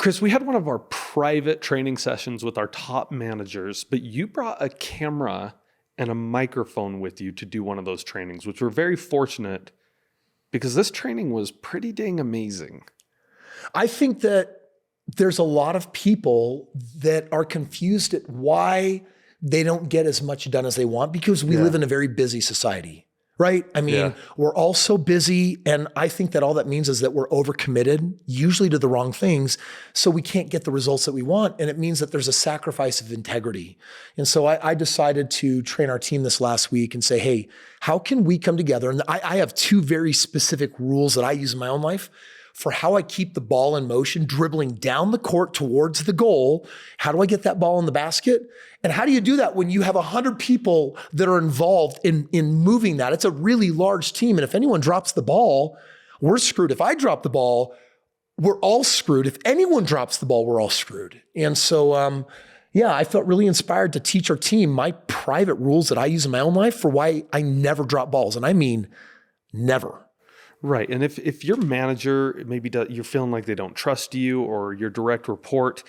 Kris, we had one of our private training sessions with our top managers, but you brought a camera and a microphone with you to do one of those trainings, which we're very fortunate because this training was pretty dang amazing. I think that there's a lot of people that are confused at why they don't get as much done as they want because we live in a very busy society, right? I mean, we're all so busy, and I think that all that means is that we're overcommitted, usually to the wrong things, so we can't get the results that we want, and it means that there's a sacrifice of integrity. And so I decided to train our team this last week and say, hey, how can we come together? And I have two very specific rules that I use in my own life for how I keep the ball in motion, dribbling down the court towards the goal. How do I get that ball in the basket? And how do you do that when you have 100 people that are involved in moving that? It's a really large team. And if anyone drops the ball, we're screwed. If I drop the ball, we're all screwed. If anyone drops the ball, we're all screwed. And so, I felt really inspired to teach our team my private rules that I use in my own life for why I never drop balls. And I mean, never. Right. And if your manager, maybe you're feeling like they don't trust you, or your direct report,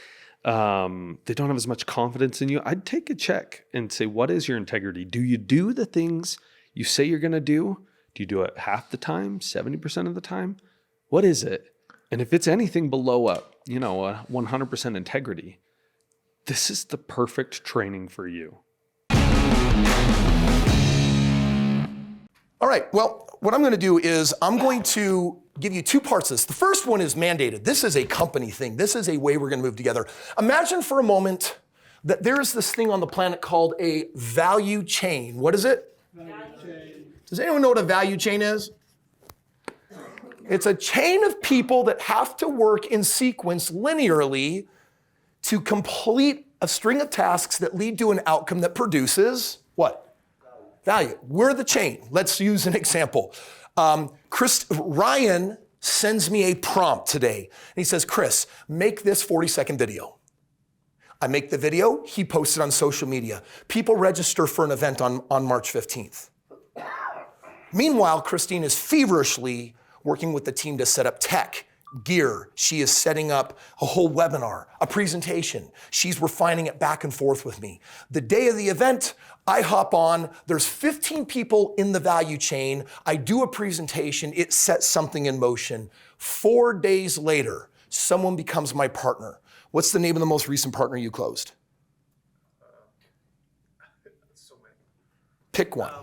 they don't have as much confidence in you, I'd take a check and say, what is your integrity? Do you do the things you say you're going to do? Do you do it half the time, 70% of the time? What is it? And if it's anything below a 100% integrity, this is the perfect training for you. All right, well, what I'm gonna do is I'm going to give you two parts of this. The first one is mandated. This is a company thing. This is a way we're gonna move together. Imagine for a moment that there's this thing on the planet called a value chain. What is it? Value chain. Does anyone know what a value chain is? It's a chain of people that have to work in sequence linearly to complete a string of tasks that lead to an outcome that produces what? Value. We're the chain. Let's use an example. Ryan sends me a prompt today. And he says, Kris, make this 40-second video. I make the video. He posts it on social media. People register for an event on March 15th. Meanwhile, Christine is feverishly working with the team to set up tech, gear. She is setting up a whole webinar, a presentation. She's refining it back and forth with me. The day of the event, I hop on, there's 15 people in the value chain. I do a presentation, it sets something in motion. 4 days later, someone becomes my partner. What's the name of the most recent partner you closed? So many. Pick one.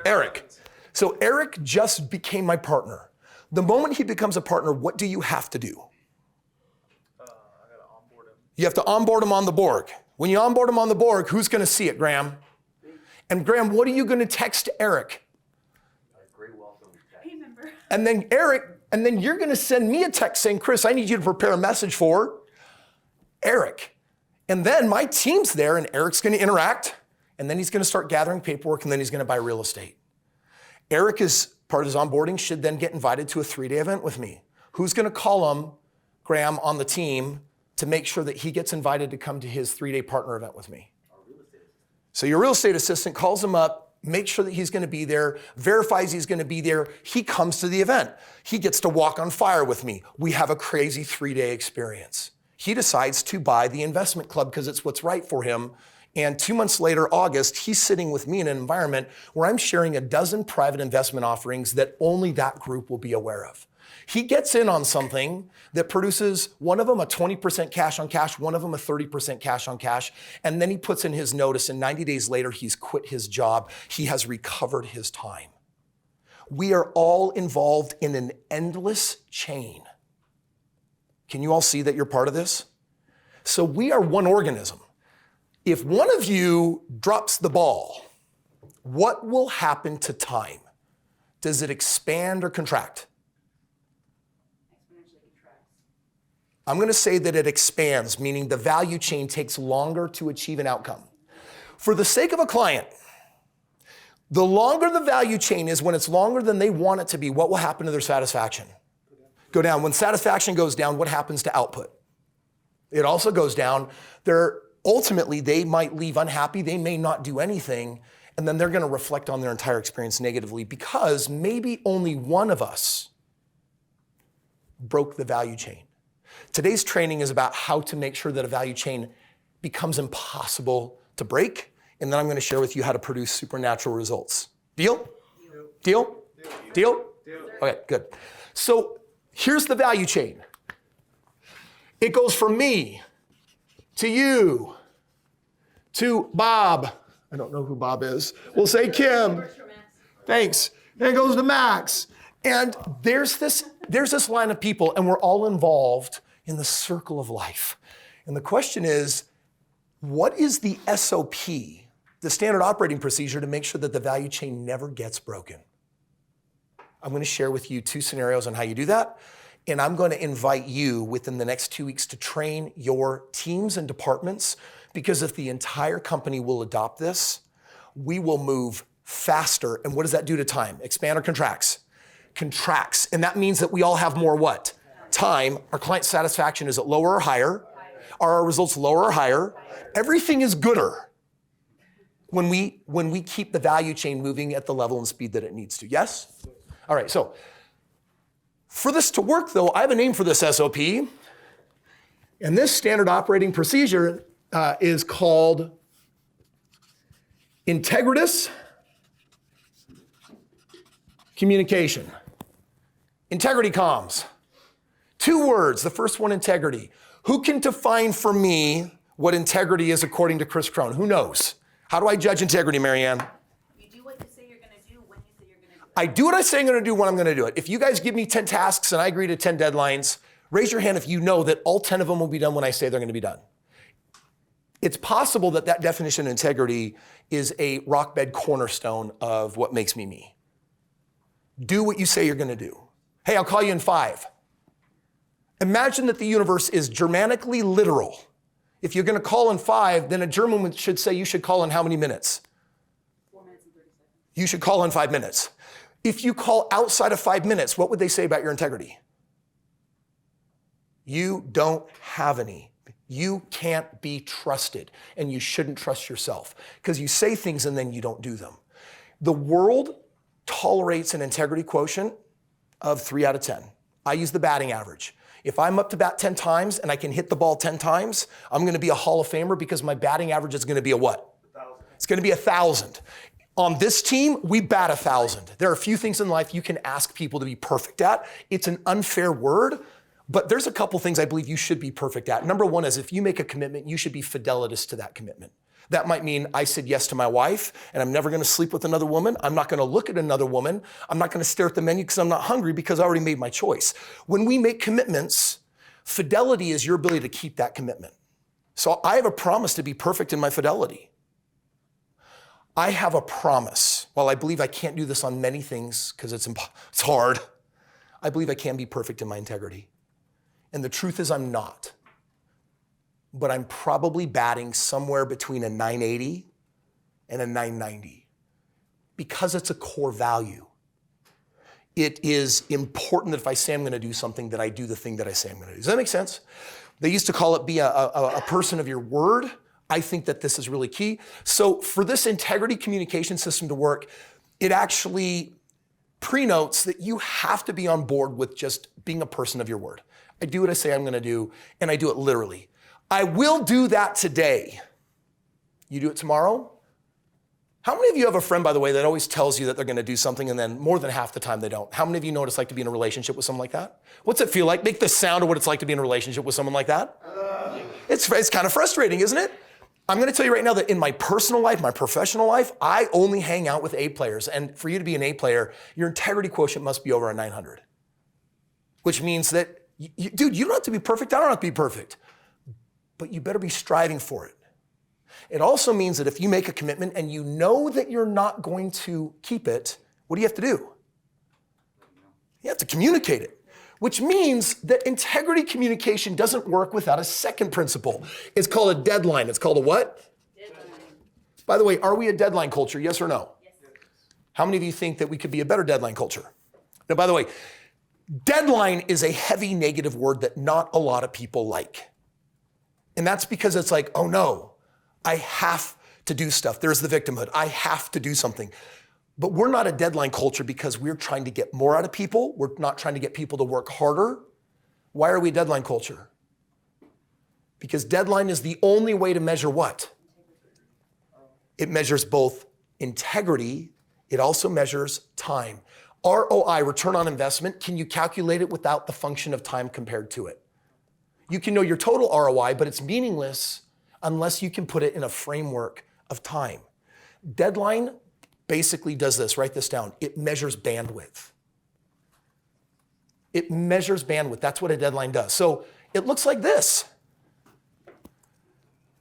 Eric. So Eric just became my partner. The moment he becomes a partner, what do you have to do? I gotta onboard him. You have to onboard him on the Borg. When you onboard him on the Borg, who's gonna see it, Graham? And Graham, what are you gonna text Eric? Great welcome. Hey, member. And then then you're gonna send me a text saying, Kris, I need you to prepare a message for Eric. And then my team's there and Eric's gonna interact, and then he's gonna start gathering paperwork, and then he's gonna buy real estate. Eric, is part of his onboarding, should then get invited to a 3-day event with me. Who's gonna call him, Graham, on the team to make sure that he gets invited to come to his 3-day partner event with me? So your real estate assistant calls him up, makes sure that he's gonna be there, verifies he's gonna be there. He comes to the event. He gets to walk on fire with me. We have a crazy 3-day experience. He decides to buy the investment club because it's what's right for him. And 2 months later, August, he's sitting with me in an environment where I'm sharing a dozen private investment offerings that only that group will be aware of. He gets in on something that produces one of them a 20% cash on cash, one of them a 30% cash on cash, and then he puts in his notice, and 90 days later, he's quit his job. He has recovered his time. We are all involved in an endless chain. Can you all see that you're part of this? So we are one organism. If one of you drops the ball, what will happen to time? Does it expand or contract? Exponentially contracts. I'm going to say that it expands, meaning the value chain takes longer to achieve an outcome. For the sake of a client, the longer the value chain is, when it's longer than they want it to be, what will happen to their satisfaction? Go down. When satisfaction goes down, what happens to output? It also goes down. Ultimately, they might leave unhappy. They may not do anything. And then they're going to reflect on their entire experience negatively because maybe only one of us broke the value chain. Today's training is about how to make sure that a value chain becomes impossible to break. And then I'm going to share with you how to produce supernatural results. Deal? Deal? Deal? Okay, good. So here's the value chain. It goes from me to you to Bob. I don't know who Bob is. We'll say Kim. Thanks. Then it goes to Max. And there's this line of people, and we're all involved in the circle of life. And the question is, what is the SOP, the standard operating procedure, to make sure that the value chain never gets broken? I'm going to share with you 2 scenarios on how you do that. And I'm going to invite you within the next 2 weeks to train your teams and departments, because if the entire company will adopt this, we will move faster. And what does that do to time? Expand or contracts? Contracts. And that means that we all have more what? Time. Our client satisfaction, is it lower or higher? Are our results lower or higher? Everything is gooder when we keep the value chain moving at the level and speed that it needs to. Yes? All right, so for this to work though, I have a name for this SOP. And this standard operating procedure is called integritous communication. Integrity comms. 2 words. The first one, integrity. Who can define for me what integrity is according to Kris Krohn? Who knows? How do I judge integrity, Marianne? You do what you say you're going to do when you say you're going to do it. I do what I say I'm going to do when I'm going to do it. If you guys give me 10 tasks and I agree to 10 deadlines, raise your hand if you know that all 10 of them will be done when I say they're going to be done. It's possible that that definition of integrity is a rock bed cornerstone of what makes me me. Do what you say you're going to do. Hey, I'll call you in 5. Imagine that the universe is Germanically literal. If you're going to call in 5, then a German should say you should call in how many minutes? 4 minutes and 30 seconds. You should call in 5 minutes. If you call outside of 5 minutes, what would they say about your integrity? You don't have any. You can't be trusted, and you shouldn't trust yourself because you say things and then you don't do them. The world tolerates an integrity quotient of 3 out of 10. I use the batting average. If I'm up to bat 10 times and I can hit the ball 10 times, I'm going to be a Hall of Famer because my batting average is going to be a what? 1,000. It's going to be 1,000. On this team, we bat 1,000. There are a few things in life you can ask people to be perfect at. It's an unfair word, but there's a couple things I believe you should be perfect at. Number one is if you make a commitment, you should be fidelitous to that commitment. That might mean I said yes to my wife and I'm never going to sleep with another woman. I'm not going to look at another woman. I'm not going to stare at the menu because I'm not hungry because I already made my choice. When we make commitments, fidelity is your ability to keep that commitment. So I have a promise to be perfect in my fidelity. I have a promise. While I believe I can't do this on many things because it's hard, I believe I can be perfect in my integrity. And the truth is I'm not. But I'm probably batting somewhere between a 980 and a 990 because it's a core value. It is important that if I say I'm going to do something, that I do the thing that I say I'm going to do. Does that make sense? They used to call it be a person of your word. I think that this is really key. So for this integrity communication system to work, it actually prenotes that you have to be on board with just being a person of your word. I do what I say I'm going to do, and I do it literally. I will do that today. You do it tomorrow? How many of you have a friend, by the way, that always tells you that they're going to do something and then more than half the time they don't? How many of you know what it's like to be in a relationship with someone like that? What's it feel like? Make the sound of what it's like to be in a relationship with someone like that. It's kind of frustrating, isn't it? I'm going to tell you right now that in my personal life, my professional life, I only hang out with A players. And for you to be an A player, your integrity quotient must be over a 900. Which means that, dude, you don't have to be perfect. I don't have to be perfect. But you better be striving for it. It also means that if you make a commitment and you know that you're not going to keep it, what do you have to do? You have to communicate it, which means that integrity communication doesn't work without a second principle. It's called a deadline. It's called a what? Deadline. By the way, are we a deadline culture? Yes or no? Yes. How many of you think that we could be a better deadline culture? Now, by the way, deadline is a heavy negative word that not a lot of people like. And that's because it's like, oh no, I have to do stuff. There's the victimhood. I have to do something. But we're not a deadline culture because we're trying to get more out of people. We're not trying to get people to work harder. Why are we a deadline culture? Because deadline is the only way to measure what? It measures both integrity. It also measures time. ROI, return on investment, can you calculate it without the function of time compared to it? You can know your total ROI, but it's meaningless unless you can put it in a framework of time. Deadline basically does this, write this down. It measures bandwidth. It measures bandwidth. That's what a deadline does. So it looks like this.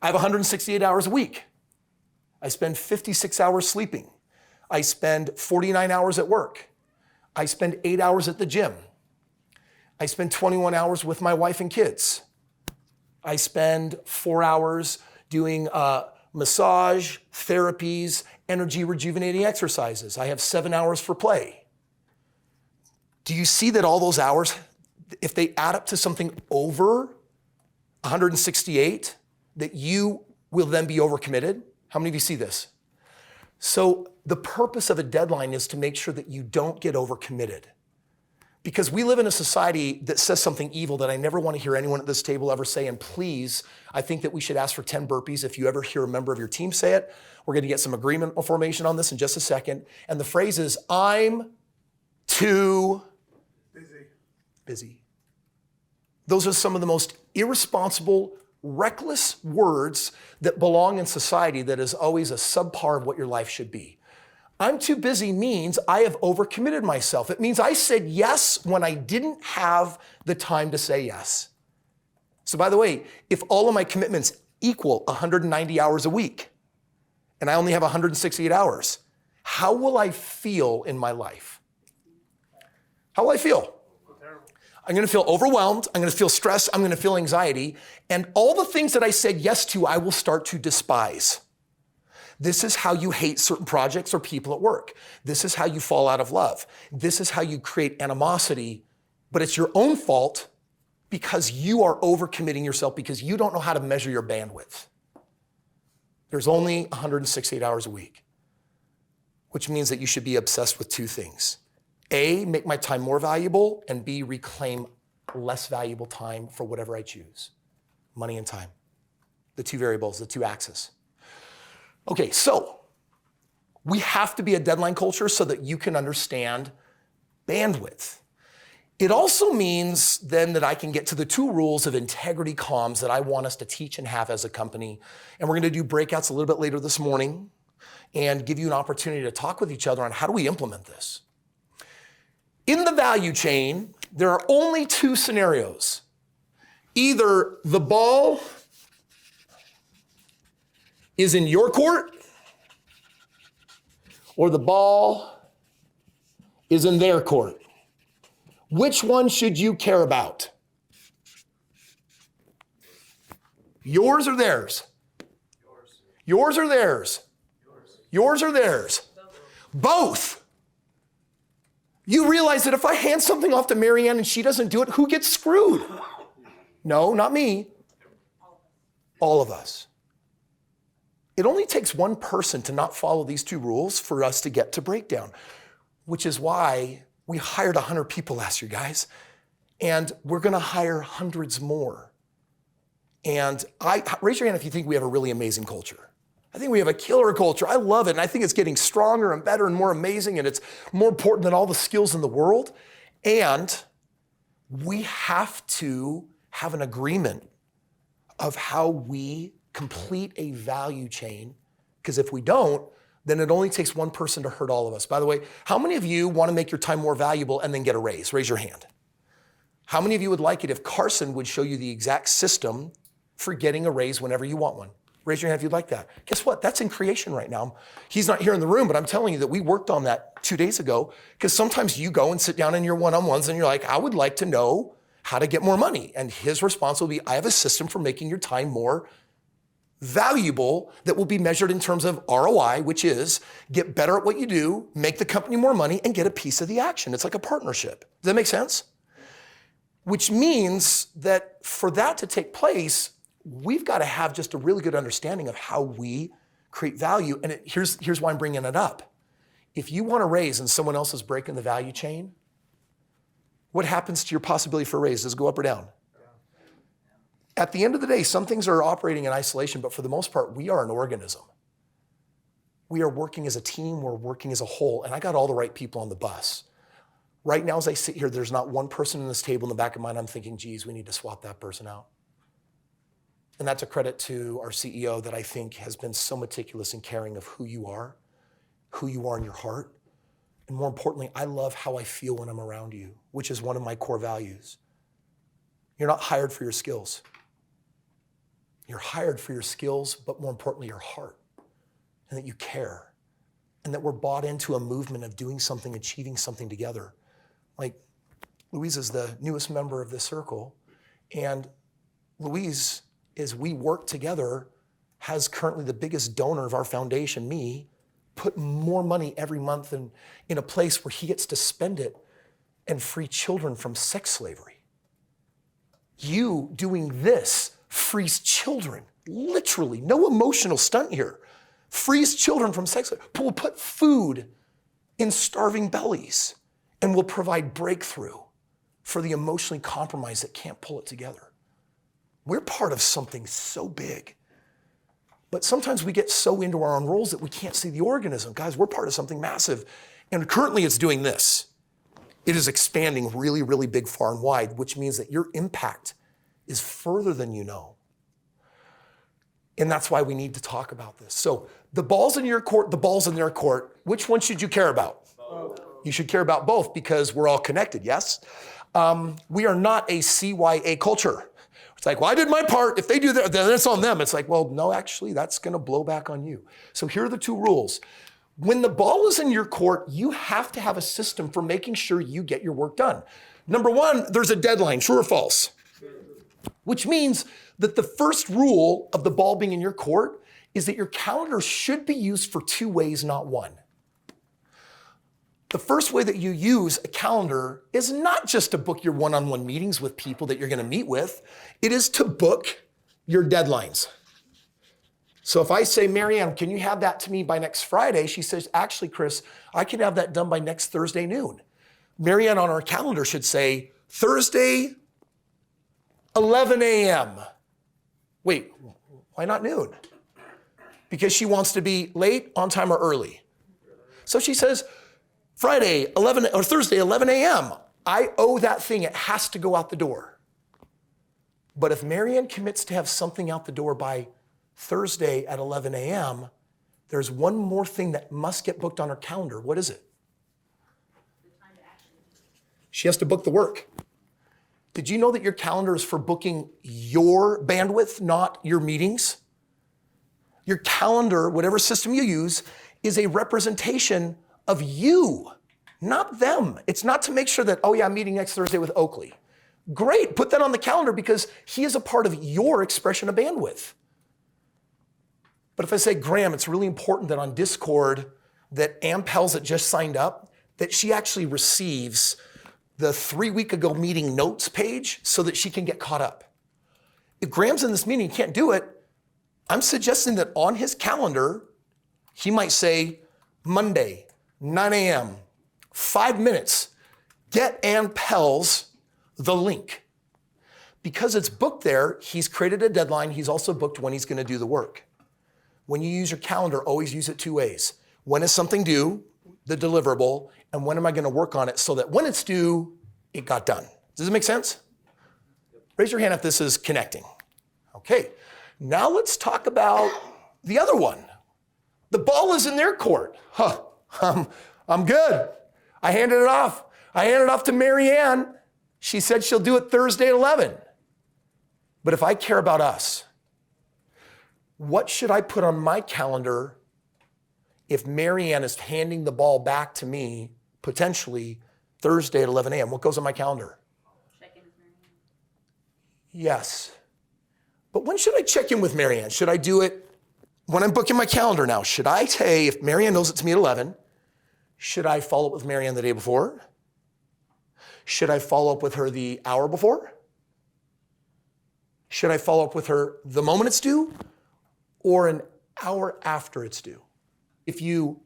I have 168 hours a week. I spend 56 hours sleeping. I spend 49 hours at work. I spend 8 hours at the gym. I spend 21 hours with my wife and kids. I spend 4 hours doing massage, therapies, energy rejuvenating exercises. I have 7 hours for play. Do you see that all those hours, if they add up to something over 168, that you will then be overcommitted? How many of you see this? So the purpose of a deadline is to make sure that you don't get overcommitted. Because we live in a society that says something evil that I never want to hear anyone at this table ever say. And please, I think that we should ask for 10 burpees. If you ever hear a member of your team say it, we're going to get some agreement formation on this in just a second. And the phrase is, I'm too busy. Those are some of the most irresponsible, reckless words that belong in society that is always a subpar of what your life should be. I'm too busy means I have overcommitted myself. It means I said yes when I didn't have the time to say yes. So by the way, if all of my commitments equal 190 hours a week and I only have 168 hours, how will I feel in my life? How will I feel? I'm going to feel overwhelmed. I'm going to feel stressed. I'm going to feel anxiety. And all the things that I said yes to, I will start to despise. This is how you hate certain projects or people at work. This is how you fall out of love. This is how you create animosity, but it's your own fault because you are overcommitting yourself because you don't know how to measure your bandwidth. There's only 168 hours a week, which means that you should be obsessed with two things. A, make my time more valuable, and B, reclaim less valuable time for whatever I choose. Money and time. The two variables, the two axes. Okay, so we have to be a deadline culture so that you can understand bandwidth. It also means then that I can get to the two rules of integrity comms that I want us to teach and have as a company. And we're going to do breakouts a little bit later this morning and give you an opportunity to talk with each other on how do we implement this. In the value chain, there are only two scenarios. Either the ball is in your court or the ball is in their court. Which one should you care about? Yours or theirs? Yours or theirs? Yours or theirs? Both. You realize that if I hand something off to Marianne and she doesn't do it, who gets screwed? No, not me. All of us. It only takes one person to not follow these two rules for us to get to breakdown, which is why we hired 100 people last year, guys, and we're going to hire hundreds more. And raise your hand if you think we have a really amazing culture. I think we have a killer culture. I love it, and I think it's getting stronger and better and more amazing, and it's more important than all the skills in the world. And we have to have an agreement of how we complete a value chain, because if we don't, then it only takes one person to hurt all of us. By the way, how many of you want to make your time more valuable and then get a raise? Raise your hand. How many of you would like it if Carson would show you the exact system for getting a raise whenever you want one? Raise your hand if you'd like that. Guess what? That's in creation right now. He's not here in the room, but I'm telling you that we worked on that 2 days ago, because sometimes you go and sit down in your one-on-ones and you're like, I would like to know how to get more money. And his response will be, I have a system for making your time more valuable that will be measured in terms of ROI, which is get better at what you do, make the company more money, and get a piece of the action. It's like a partnership. Does that make sense? Which means that for that to take place, we've got to have just a really good understanding of how we create value. And here's why I'm bringing it up. If you want a raise and someone else is breaking the value chain, what happens to your possibility for a raise? Does it go up or down? At the end of the day, some things are operating in isolation, but for the most part, we are an organism. We are working as a team, we're working as a whole, and I got all the right people on the bus. Right now, as I sit here, there's not one person in this table in the back of mine I'm thinking, geez, we need to swap that person out. And that's a credit to our CEO that I think has been so meticulous and caring of who you are in your heart. And more importantly, I love how I feel when I'm around you, which is one of my core values. You're not hired for your skills. You're hired for your skills, but more importantly, your heart, and that you care, and that we're bought into a movement of doing something, achieving something together. Like, Louise is the newest member of this circle, and Louise, as we work together, has currently the biggest donor of our foundation, me, put more money every month in a place where he gets to spend it and free children from sex slavery. You doing this frees children, literally, no emotional stunt here, frees children from sex slavery. We'll put food in starving bellies and will provide breakthrough for the emotionally compromised that can't pull it together. We're part of something so big. But sometimes we get so into our own roles that we can't see the organism. Guys, we're part of something massive. And currently it's doing this. It is expanding really, really big, far and wide, which means that your impact is further than you know. And that's why we need to talk about this. So the ball's in your court, the ball's in their court. Which one should you care about? Both. You should care about both because we're all connected, yes? We are not a CYA culture. It's like, well, I did my part. If they do that, then it's on them. It's like, well, no, actually, that's going to blow back on you. So here are the two rules. When the ball is in your court, you have to have a system for making sure you get your work done. Number one, there's a deadline, true or false? Which means that the first rule of the ball being in your court is that your calendar should be used for two ways, not one. The first way that you use a calendar is not just to book your one-on-one meetings with people that you're going to meet with. It is to book your deadlines. So if I say, Marianne, can you have that to me by next Friday? She says, actually, Kris, I can have that done by next Thursday noon. Marianne on our calendar should say, Thursday, 11 a.m. Wait, why not noon? Because she wants to be late, on time, or early. So she says, Friday, 11, or Thursday, 11 a.m. I owe that thing. It has to go out the door. But if Marianne commits to have something out the door by Thursday at 11 a.m., there's one more thing that must get booked on her calendar. What is it? She has to book the work. Did you know that your calendar is for booking your bandwidth, not your meetings? Your calendar, whatever system you use, is a representation of you, not them. It's not to make sure that, oh yeah, I'm meeting next Thursday with Oakley. Great, put that on the calendar because he is a part of your expression of bandwidth. But if I say, Graham, it's really important that on Discord, that Ampels that just signed up, that she actually receives the 3 week ago meeting notes page so that she can get caught up. If Graham's in this meeting, he can't do it, I'm suggesting that on his calendar, he might say, Monday, 9 a.m., 5 minutes, get Ampels the link. Because it's booked there, he's created a deadline. He's also booked when he's going to do the work. When you use your calendar, always use it two ways. When is something due, the deliverable, and when am I going to work on it so that when it's due, it got done. Does it make sense? Raise your hand if this is connecting. Okay, now let's talk about the other one. The ball is in their court. I'm good. I handed it off. I handed it off to Marianne. She said she'll do it Thursday at 11. But if I care about us, what should I put on my calendar if Marianne is handing the ball back to me, potentially Thursday at 11 a.m.? What goes on my calendar? Check in with Marianne. Yes. But when should I check in with Marianne? Should I do it when I'm booking my calendar now? Should I say, if Marianne knows it's me at 11, should I follow up with Marianne the day before? Should I follow up with her the hour before? Should I follow up with her the moment it's due or an hour after it's due? If you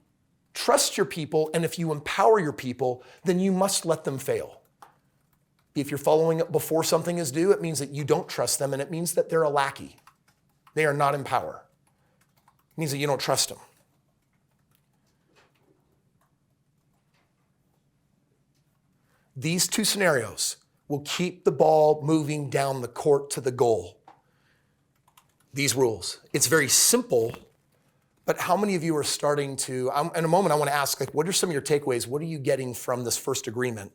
trust your people and if you empower your people, then you must let them fail. If you're following up before something is due, it means that you don't trust them, and it means that they're a lackey. They are not in power. It means that you don't trust them. These two scenarios will keep the ball moving down the court to the goal. These rules. It's very simple, but how many of you are starting to, in a moment I want to ask, like, what are some of your takeaways? What are you getting from this first agreement?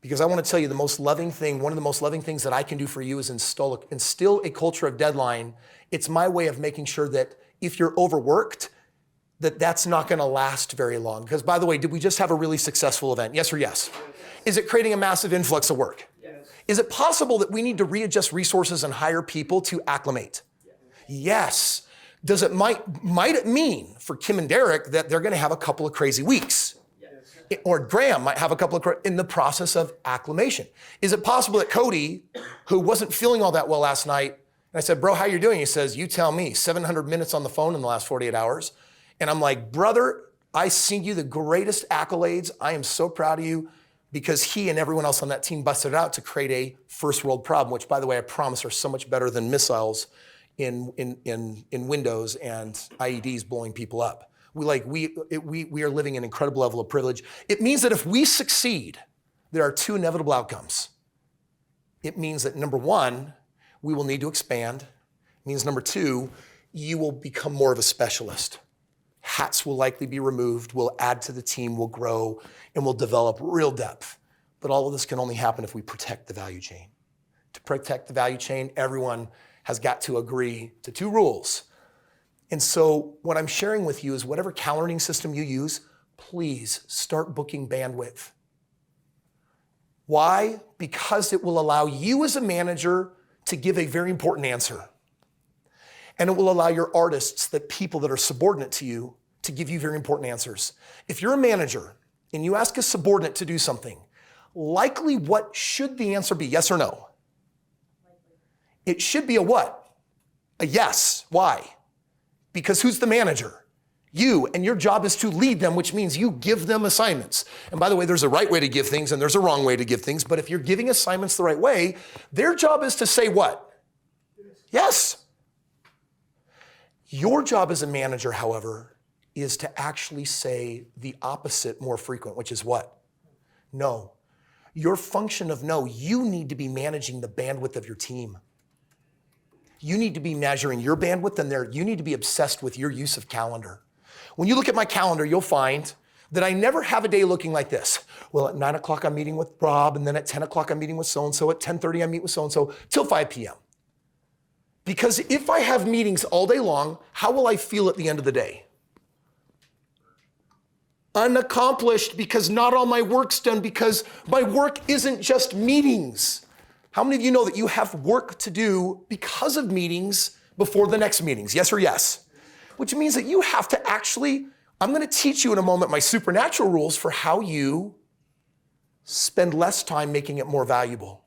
Because I want to tell you one of the most loving things that I can do for you is instill a culture of deadline. It's my way of making sure that if you're overworked, that's not going to last very long. Because by the way, did we just have a really successful event? Yes or yes? Is it creating a massive influx of work? Yes. Is it possible that we need to readjust resources and hire people to acclimate? Yes. Does it might it mean for Kim and Derek that they're going to have a couple of crazy weeks? Or Graham might have a couple of in the process of acclimation. Is it possible that Cody, who wasn't feeling all that well last night, and I said, bro, how you doing? He says, you tell me, 700 minutes on the phone in the last 48 hours. And I'm like, brother, I sing you the greatest accolades. I am so proud of you, because he and everyone else on that team busted it out to create a first world problem, which by the way, I promise are so much better than missiles in Windows and IEDs blowing people up. We are living in an incredible level of privilege. It means that if we succeed, there are two inevitable outcomes. It means that number one, we will need to expand. It means number two, you will become more of a specialist. Hats will likely be removed, we'll add to the team, we'll grow, and we'll develop real depth. But all of this can only happen if we protect the value chain. To protect the value chain, everyone has got to agree to two rules. And so what I'm sharing with you is whatever calendaring system you use, please start booking bandwidth. Why? Because it will allow you as a manager to give a very important answer. And it will allow your artists, the people that are subordinate to you, to give you very important answers. If you're a manager and you ask a subordinate to do something, likely what should the answer be? Yes or no? It should be a what? A yes. Why? Because who's the manager? You, and your job is to lead them, which means you give them assignments. And by the way, there's a right way to give things and there's a wrong way to give things, but if you're giving assignments the right way, their job is to say what? Yes. Your job as a manager, however, is to actually say the opposite more frequent, which is what? No. Your function of no, you need to be managing the bandwidth of your team. You need to be measuring your bandwidth, and you need to be obsessed with your use of calendar. When you look at my calendar, you'll find that I never have a day looking like this. Well, at 9 o'clock, I'm meeting with Rob, and then at 10 o'clock, I'm meeting with so-and-so. At 10:30, I meet with so-and-so, till 5 p.m. Because if I have meetings all day long, how will I feel at the end of the day? Unaccomplished, because not all my work's done, because my work isn't just meetings. How many of you know that you have work to do because of meetings before the next meetings? Yes or yes? Which means that you have to actually, I'm going to teach you in a moment my supernatural rules for how you spend less time making it more valuable.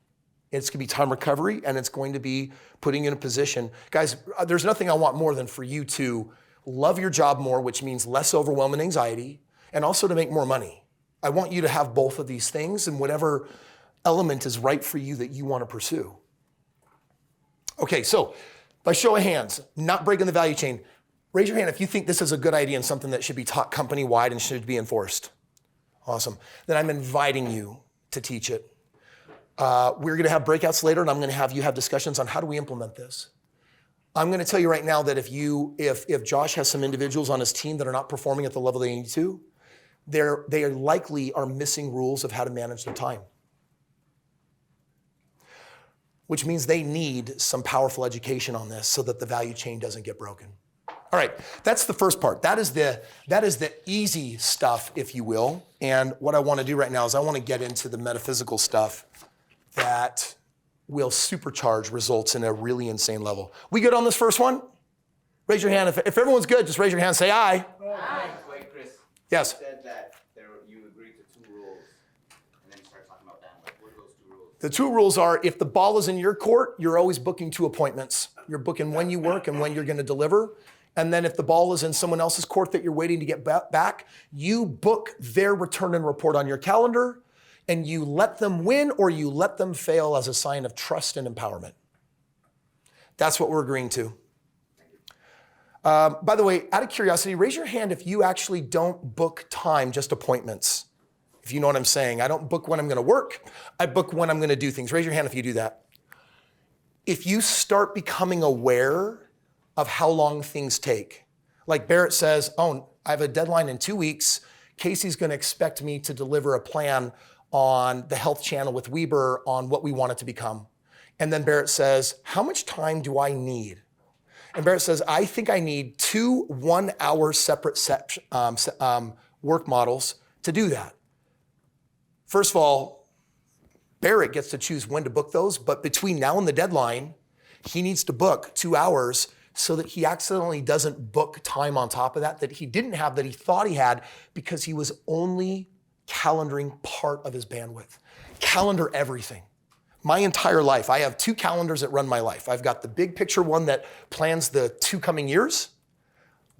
It's going to be time recovery, and it's going to be putting you in a position. Guys, there's nothing I want more than for you to love your job more, which means less overwhelm and anxiety, and also to make more money. I want you to have both of these things, and whatever element is right for you that you want to pursue. Okay, so by show of hands, not breaking the value chain, raise your hand if you think this is a good idea and something that should be taught company-wide and should be enforced. Awesome. Then I'm inviting you to teach it. We're going to have breakouts later, and I'm going to have you have discussions on how do we implement this. I'm going to tell you right now that if Josh has some individuals on his team that are not performing at the level they need to, they likely are missing rules of how to manage their time, which means they need some powerful education on this so that the value chain doesn't get broken. All right, that's the first part. That is the easy stuff, if you will. And what I want to do right now is I want to get into the metaphysical stuff that will supercharge results in a really insane level. We good on this first one? Raise your hand. If everyone's good, just raise your hand and say aye. Aye. Wait, Kris. Yes. You said that you agreed to 2 rules, and then you start talking about that. Like, what are those 2 rules? The 2 rules are, if the ball is in your court, you're always booking 2 appointments. You're booking when you work and when you're going to deliver. And then if the ball is in someone else's court that you're waiting to get back, you book their return and report on your calendar. and you let them win or you let them fail as a sign of trust and empowerment. That's what we're agreeing to. By the way, out of curiosity, raise your hand if you actually don't book time, just appointments. If you know what I'm saying. I don't book when I'm going to work. I book when I'm going to do things. Raise your hand if you do that. If you start becoming aware of how long things take, like Barrett says, oh, I have a deadline in 2 weeks. Casey's going to expect me to deliver a plan on the health channel with Weber on what we want it to become. And then Barrett says, how much time do I need? And Barrett says, I think I need 2 1-hour separate work models to do that. First of all, Barrett gets to choose when to book those, but between now and the deadline, he needs to book 2 hours so that he accidentally doesn't book time on top of that he didn't have, that he thought he had, because he was only calendaring part of his bandwidth. Calendar everything. My entire life, I have 2 calendars that run my life. I've got the big picture one that plans the 2 coming years,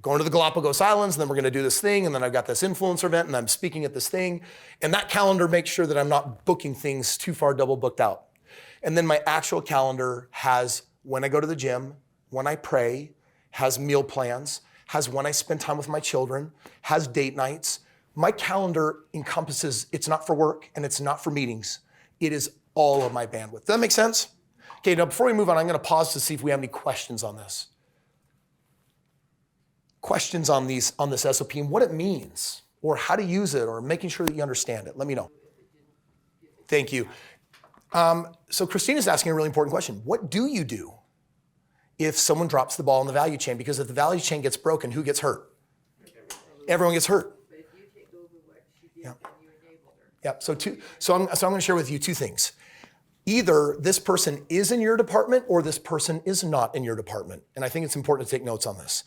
going to the Galapagos Islands, and then we're gonna do this thing, and then I've got this influencer event, and I'm speaking at this thing, and that calendar makes sure that I'm not booking things too far double booked out. And then my actual calendar has when I go to the gym, when I pray, has meal plans, has when I spend time with my children, has date nights. My calendar encompasses, it's not for work and it's not for meetings. It is all of my bandwidth. Does that make sense? Okay, now before we move on, I'm gonna pause to see if we have any questions on this. Questions on this SOP and what it means, or how to use it, or making sure that you understand it. Let me know. Thank you. So Christina's asking a really important question. What do you do if someone drops the ball in the value chain? Because if the value chain gets broken, who gets hurt? Everyone gets hurt. But if you take over what she did, Yeah. then you enabled her. Yeah, so I'm going to share with you 2 things. Either this person is in your department or this person is not in your department. And I think it's important to take notes on this.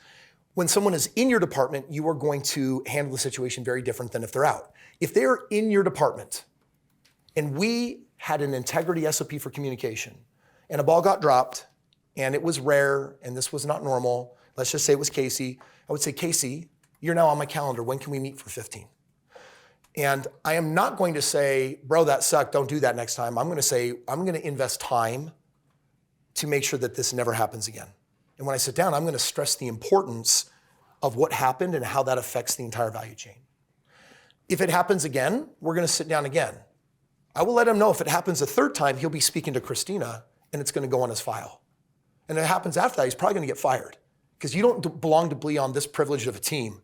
When someone is in your department, you are going to handle the situation very different than if they're out. If they're in your department and we had an integrity SOP for communication and a ball got dropped and it was rare and this was not normal, let's just say it was Casey, I would say, Casey, you're now on my calendar. When can we meet for 15? And I am not going to say, bro, that sucked. Don't do that next time. I'm going to say, I'm going to invest time to make sure that this never happens again. And when I sit down, I'm going to stress the importance of what happened and how that affects the entire value chain. If it happens again, we're going to sit down again. I will let him know if it happens a 3rd time, he'll be speaking to Christina and it's going to go on his file. And if it happens after that, he's probably going to get fired because you don't belong to be on this privilege of a team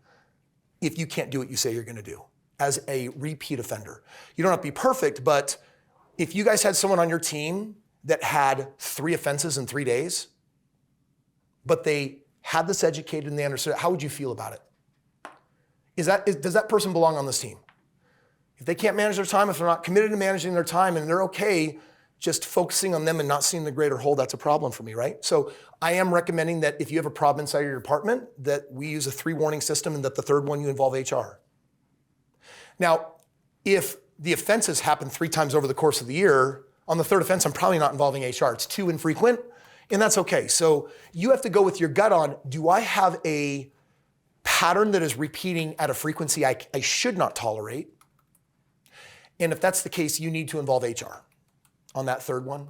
if you can't do what you say you're going to do as a repeat offender. You don't have to be perfect, but if you guys had someone on your team that had 3 offenses in 3 days, but they had this educated and they understood it, how would you feel about it? Does that person belong on this team? If they can't manage their time, if they're not committed to managing their time and they're okay just focusing on them and not seeing the greater whole, that's a problem for me, right? So I am recommending that if you have a problem inside your department, that we use a 3 warning system and that the 3rd one you involve HR. Now, if the offenses happen 3 times over the course of the year, on the 3rd offense, I'm probably not involving HR. It's too infrequent, and that's okay. So you have to go with your gut on, do I have a pattern that is repeating at a frequency I should not tolerate? And if that's the case, you need to involve HR on that 3rd one.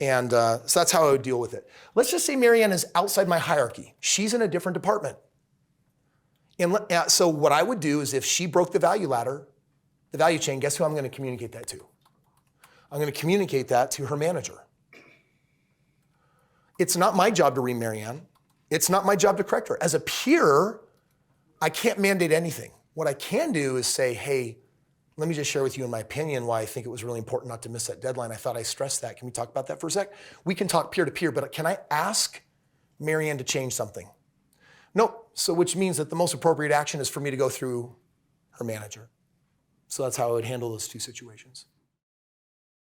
And so that's how I would deal with it. Let's just say Marianne is outside my hierarchy. She's in a different department. And so what I would do is if she broke the value ladder, the value chain, guess who I'm going to communicate that to? I'm going to communicate that to her manager. It's not my job to read Marianne. It's not my job to correct her. As a peer, I can't mandate anything. What I can do is say, hey, let me just share with you in my opinion why I think it was really important not to miss that deadline. I thought I stressed that. Can we talk about that for a sec? We can talk peer to peer, but can I ask Marianne to change something? Nope. So which means that the most appropriate action is for me to go through her manager. So that's how I would handle those 2 situations.